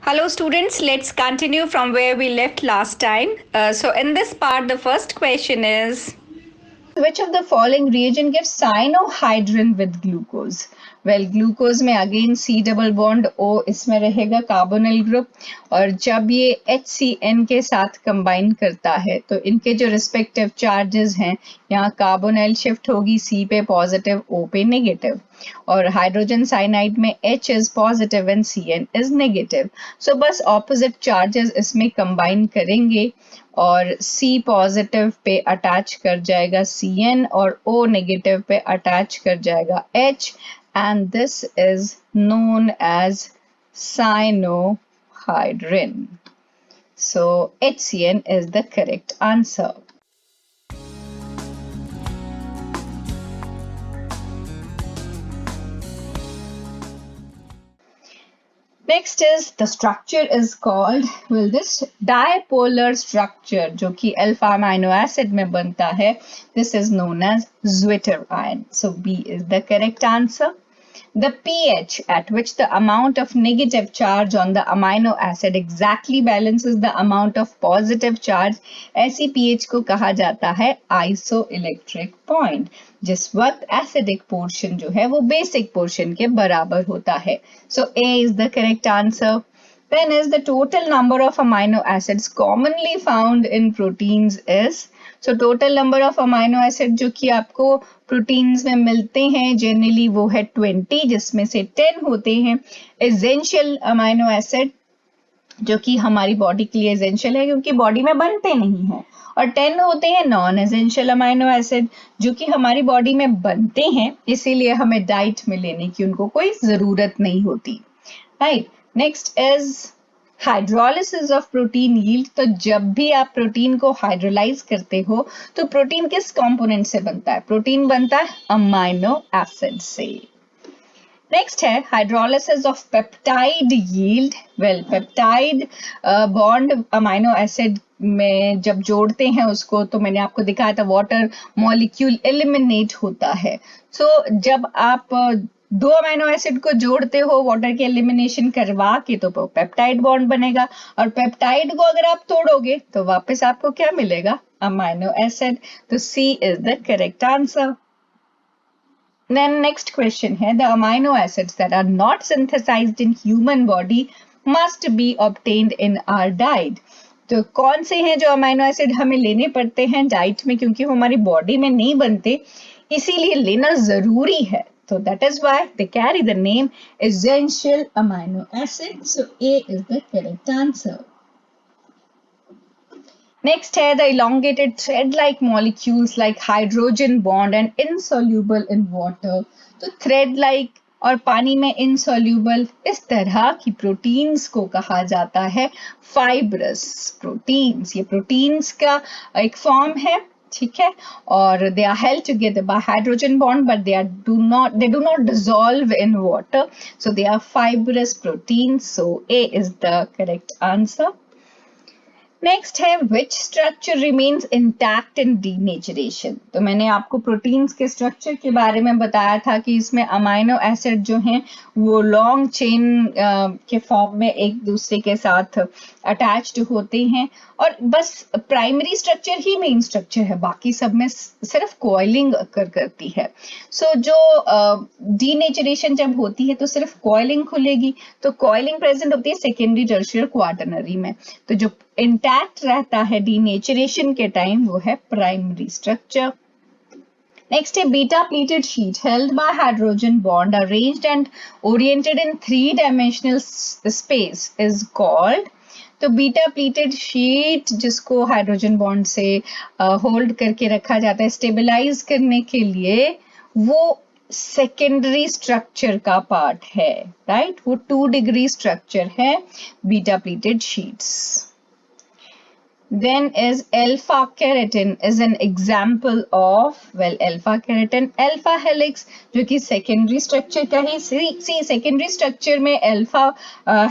Hello students, let's continue from where we left last time. So in this part, the first question is, which of the following reagent gives cyanohydrin with glucose? Well, glucose में again C double bond O इसमें रहेगा carbonyl group, और जब ये HCN के साथ combine करता है तो इनके जो रिस्पेक्टिव चार्जेस हैं, यहाँ कार्बोनिल शिफ्ट होगी C पे पॉजिटिव, O पे नेगेटिव, और हाइड्रोजन साइनाइड में H is positive and CN is negative. So बस ऑपोजिट चार्जेस इसमें कंबाइन करेंगे और C पॉजिटिव पे अटैच कर जाएगा Cn और O नेगेटिव पे अटैच कर जाएगा H, and this is known as cyanohydrin. So HCN is the correct answer. Next is the structure is called, well, this dipolar structure जो कि alpha amino acid में बनता है, this is known as zwitterion. So B is the correct answer. The pH at which the amount of negative charge on the amino acid exactly balances the amount of positive charge, ऐसी pH को कहा जाता है isoelectric point, जिस वक्त acidic portion जो है वो बेसिक पोर्शन के बराबर होता है. So A is the correct answer. Then is the total number of amino acids commonly found in proteins is, so total number of amino acid जो कि आपको प्रोटीन्स में मिलते हैं जनरली वो है 20, जिसमें से 10 होते हैं एसेंशियल अमाइनो एसिड जो कि हमारी बॉडी के लिए एसेंशियल है क्योंकि बॉडी में बनते नहीं हैं, और 10 होते हैं नॉन एसेंशियल अमाइनो एसिड जो कि हमारी बॉडी में बनते हैं, इसीलिए हमें डाइट में लेने की उनको कोई जरूरत नहीं होती. Right. Next is hydrolysis of protein yield. तो जब भी आप प्रोटीन को हाइड्रोलाइज करते हो तो प्रोटीन किस कंपोनेंट से बनता है? प्रोटीन बनता है अमाइनो एसिड से. नेक्स्ट है hydrolysis of peptide yield. Well, peptide bond amino acid में जब जोड़ते हैं उसको, तो मैंने आपको दिखाया था वाटर मॉलिक्यूल एलिमिनेट होता है. सो जब आप दो अमाइनो एसिड को जोड़ते हो वाटर के एलिमिनेशन करवा के तो पेप्टाइड बॉन्ड बनेगा, और पेप्टाइड को अगर आप तोड़ोगे तो वापस आपको क्या मिलेगा? Amino acid. तो C is the correct answer. Then next question है, the amino acids that are not synthesized in human body must be obtained in our diet. तो कौन से हैं जो अमाइनो एसिड हमें लेने पड़ते हैं डाइट में, क्योंकि वो हमारी बॉडी में नहीं बनते इसीलिए लेना जरूरी है. So that is why they carry the name essential amino acid. So A is the correct answer. Next है the elongated thread-like molecules like hydrogen bond and insoluble in water. तो thread-like और पानी में insoluble, इस तरह की proteins को कहा जाता है fibrous proteins. ये प्रोटीन्स का एक फॉर्म है, ठीक है, और they are held together by hydrogen bond but they do not dissolve in water, so they are fibrous proteins. So A is the correct answer. Next है which structure remains intact in denaturation. तो मैंने आपको proteins के structure के बारे में बताया था कि इसमें अमाइनो एसिड जो हैं वो लॉन्ग चेन के फॉर्म में एक दूसरे के साथ अटैच्ड होते हैं, और बस प्राइमरी स्ट्रक्चर ही मेन स्ट्रक्चर है, बाकी सब में सिर्फ कॉइलिंग करती है. सो जो डीनेचरेशन जब होती है तो सिर्फ कॉइलिंग खुलेगी, तो कॉइलिंग प्रेजेंट होती है सेकेंडरी, टर्शियर, क्वाटरनरी में. तो जो इंटैक्ट रहता है डीनेचरेशन के टाइम वो है primary structure. Next, a beta-pleated sheet held by hydrogen bond arranged and oriented in three-dimensional space is called. तो बीटा प्लीटेड शीट जिसको हाइड्रोजन बॉन्ड से होल्ड करके रखा जाता है स्टेबलाइज करने के लिए, वो सेकेंडरी स्ट्रक्चर का पार्ट है. राइट. वो 2 डिग्री स्ट्रक्चर है beta pleated sheets. Then is alpha keratin is an example of, well, alpha keratin, alpha helix जो कि secondary structure का ही, secondary structure में alpha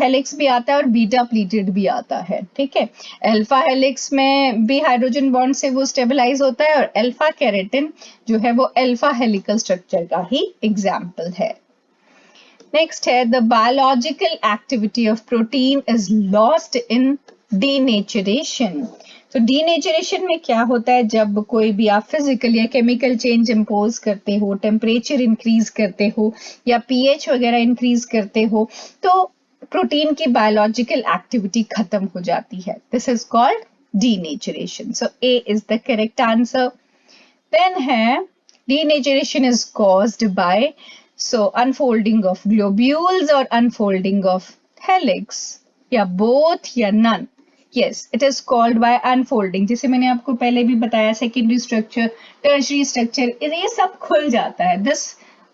helix भी आता है और beta pleated भी आता है. ठीक है. alpha helix में भी हाइड्रोजन बॉन्ड से वो स्टेबलाइज होता है, और alpha keratin जो है वो alpha helical structure का ही example है. नेक्स्ट है the biological activity of protein is lost in denaturation. तो डीनेचरेशन में क्या होता है, जब कोई भी आप फिजिकल या केमिकल चेंज इम्पोज करते हो, टेम्परेचर इंक्रीज करते हो या पीएच वगैरह इंक्रीज करते हो, तो प्रोटीन की बायोलॉजिकल एक्टिविटी खत्म हो जाती है. This is called denaturation. So A is the correct answer. Then है denaturation is caused by unfolding of globules or unfolding of helix या both या none. Yes, it is called by unfolding. जैसे मैंने आपको पहले भी बताया secondary structure, tertiary structure, ये सब खुल जाता है. This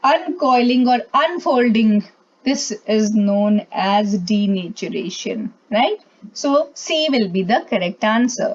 uncoiling or unfolding, this is known as denaturation, right? So C will be the correct answer.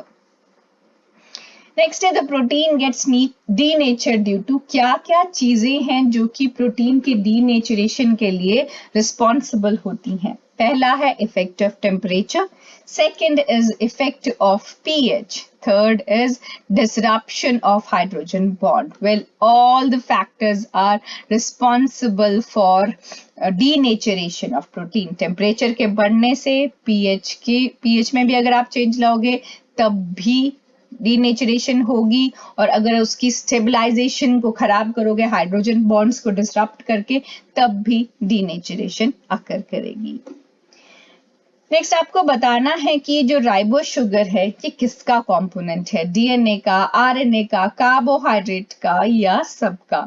Next है the protein gets denatured due to. क्या क्या चीजें हैं जो कि प्रोटीन के डीनेचरेशन के लिए रिस्पॉन्सिबल होती हैं. पहला है effect of temperature, second is effect of pH, third is disruption of hydrogen bond. Well, all the factors are responsible for denaturation of protein. Temperature के बढ़ने से, पीएच में भी अगर आप चेंज लाओगे तब भी डीनेचरेशन होगी, और अगर उसकी स्टेबलाइजेशन को खराब करोगे, हाइड्रोजन बॉन्ड्स को डिसरप्ट करके, तब भी डीनेचरेशन अकर करेगी. नेक्स्ट आपको बताना है कि जो राइबो शुगर है ये किसका कंपोनेंट है, डीएनए का, आरएनए का, कार्बोहाइड्रेट का या सबका.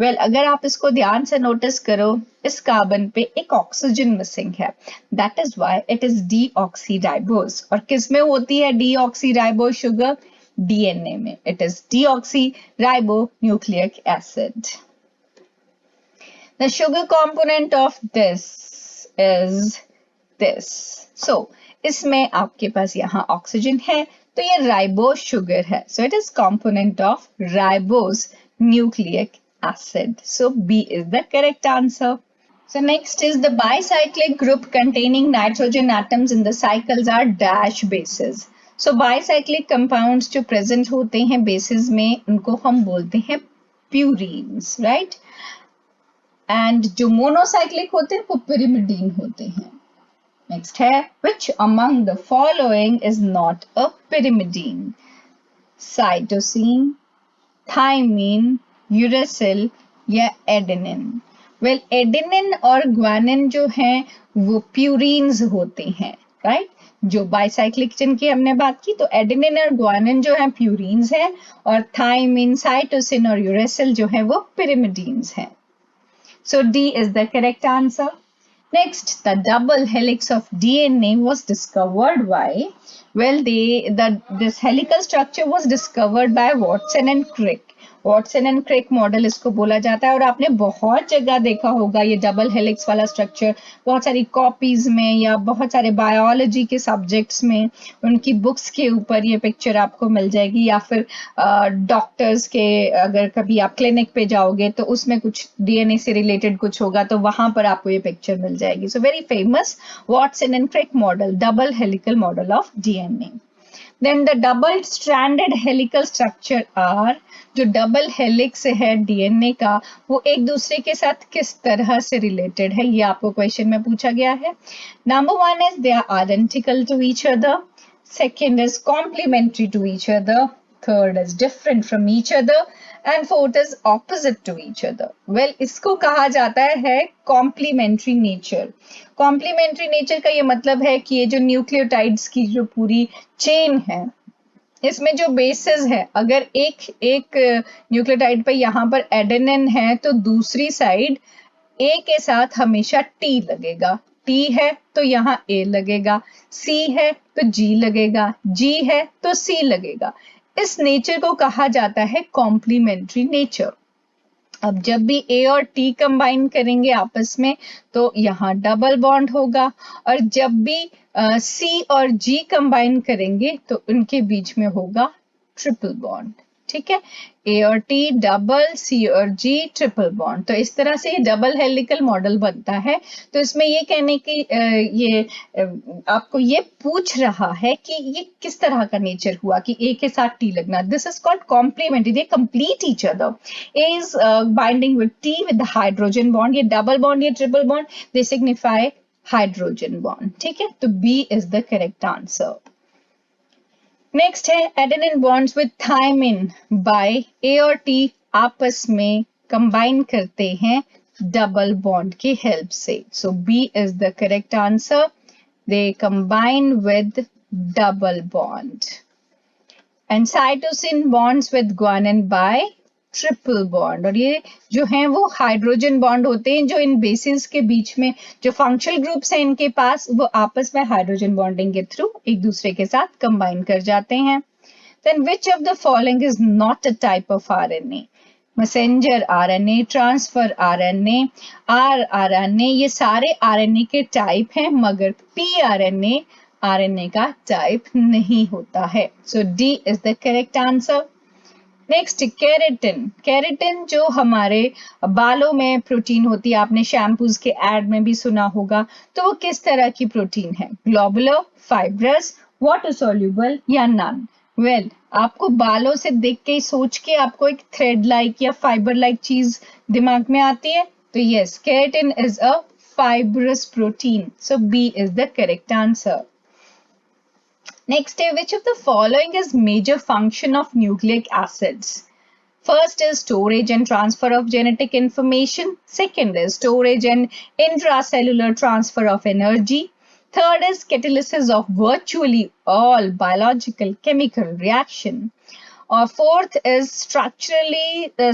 वेल, अगर आप इसको ध्यान से नोटिस करो, इस कार्बन पे एक ऑक्सीजन मिसिंग है, that is why it is deoxyribose. और किस में होती है डीऑक्सीराइबोज शुगर? डीएनए में. It is deoxyribonucleic acid. The sugar component of this is this. So इसमें आपके पास यहाँ ऑक्सीजन है, तो ये राइबोज शुगर है. So it is component of ribose nucleic acid. So B is the correct answer. So next is the bicyclic group containing nitrogen atoms in the cycles are dash bases. So bicyclic compounds जो present होते हैं bases में, उनको हम बोलते हैं purines, right? And जो monocyclic होते हैं वो pyrimidine होते हैं. Next है which among the following is not a pyrimidine? Cytosine, thymine, uracil या adenine. वेल, एडेनिन और ग्वानिन जो हैं वो प्यूरिन्स होते हैं, राइट? जो बाइसाइक्लिक जिनकी हमने बात की, तो एडेनिन और ग्वानिन जो हैं प्यूरिन्स हैं, और थाइमिन, साइटोसिन और यूरेसिल जो है वो pyrimidines हैं. So D is the correct answer. Next, the double helix of DNA was discovered by, well, this helical structure was discovered by Watson and Crick. Watson and Crick model इसको बोला जाता है, और आपने बहुत जगह देखा होगा ये डबल हेलिक्स वाला स्ट्रक्चर, बहुत सारी कॉपीज में या बहुत सारे बायोलॉजी के सब्जेक्ट्स में उनकी बुक्स के ऊपर ये पिक्चर आपको मिल जाएगी, या फिर डॉक्टर्स के अगर कभी आप क्लिनिक पे जाओगे तो उसमें कुछ डीएनए से रिलेटेड कुछ होगा तो वहां पर आपको ये पिक्चर मिल जाएगी. So very famous Watson and Crick model, double helical model of DNA. Then the double stranded helical structure are, जो डबल हेलिक्स है डीएनए का वो एक दूसरे के साथ किस तरह से रिलेटेड है, ये आपको क्वेश्चन में पूछा गया है. Number one is they are identical to each other, second is complementary to each other, third is different from each other, and fourth is opposite to each other. Well, इसको कहा जाता है कॉम्प्लीमेंट्री नेचर. कॉम्प्लीमेंट्री नेचर का ये मतलब है कि ये जो न्यूक्लियोटाइड्स की जो पूरी चेन है, इसमें जो बेसिस है, अगर एक न्यूक्लियोटाइड पे यहाँ पर एडेनिन है तो दूसरी साइड ए के साथ हमेशा टी लगेगा. टी है तो यहाँ ए लगेगा, सी है तो जी लगेगा, जी है तो सी लगेगा. इस नेचर को कहा जाता है कॉम्प्लीमेंट्री नेचर. अब जब भी ए और टी कंबाइन करेंगे आपस में तो यहाँ डबल बॉन्ड होगा, और जब भी सी और जी कंबाइन करेंगे तो उनके बीच में होगा ट्रिपल बॉन्ड. ठीक है, ए और टी डबल, सी और जी ट्रिपल बॉन्ड। तो इस तरह से ये डबल हेलिकल मॉडल बनता है। तो इसमें ये कहने की आपको ये पूछ रहा है कि ये किस तरह का नेचर हुआ कि ए के साथ टी लगना। This is called complementary, they complete each other. A is binding with T with hydrogen bond, ये डबल बॉन्ड, ये triple bond, they signify hydrogen bond. ठीक है, तो B is the correct answer. Next है adenine bonds with thymine by A और T आपस में combine करते हैं डबल बॉन्ड की हेल्प से। So B is the correct answer, they combine with double bond. And cytosine bonds with guanine by triple bond, और ये जो हैं वो हाइड्रोजन बॉन्ड होते हैं जो इन बेसिस के बीच में जो फंक्शनल ग्रुप्स हैं इनके पास, वो आपस में हाइड्रोजन बॉन्डिंग के थ्रू एक दूसरे के साथ कंबाइन कर जाते हैं। Then which of the following is not a type of RNA? Messenger RNA, transfer RNA, RNA, ये सारे आरएनए के टाइप हैं, मगर पीआरएनए आरएनए का टाइप नहीं होता है। So D is the correct answer. Next keratin, keratin जो हमारे बालों में प्रोटीन होती है, आपने शैम्पूज के एड में भी सुना होगा। तो वो किस तरह की प्रोटीन है? ग्लोबुलर, फाइब्रस, वाटर सॉल्युबल या नन? वेल, आपको बालों से देख के सोच के आपको एक थ्रेड लाइक या फाइबर लाइक चीज दिमाग में आती है। तो yes, keratin is a fibrous protein, so B is the correct answer. Next, which of the following is major function of nucleic acids? First is storage and transfer of genetic information. Second is storage and intracellular transfer of energy. Third is catalysis of virtually all biological chemical reaction. Or fourth is structural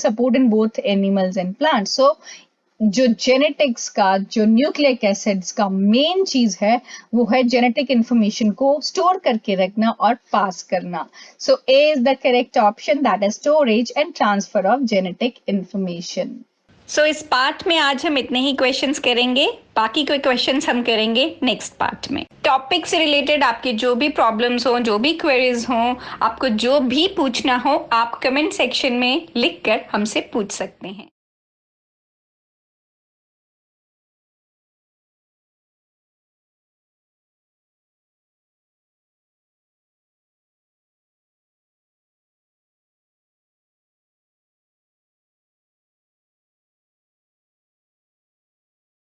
support in both animals and plants. So जो genetics का, जो nucleic acids का main चीज है वो है genetic information को store करके रखना और पास करना। So A is the correct option, that is storage and transfer of genetic information. So इस पार्ट में आज हम इतने ही क्वेश्चंस करेंगे, बाकी कोई क्वेश्चंस हम करेंगे नेक्स्ट पार्ट में। टॉपिक से रिलेटेड आपके जो भी प्रॉब्लम्स हो, जो भी क्वेरीज हो, आपको जो भी पूछना हो, आप कमेंट सेक्शन में लिखकर हमसे पूछ सकते हैं।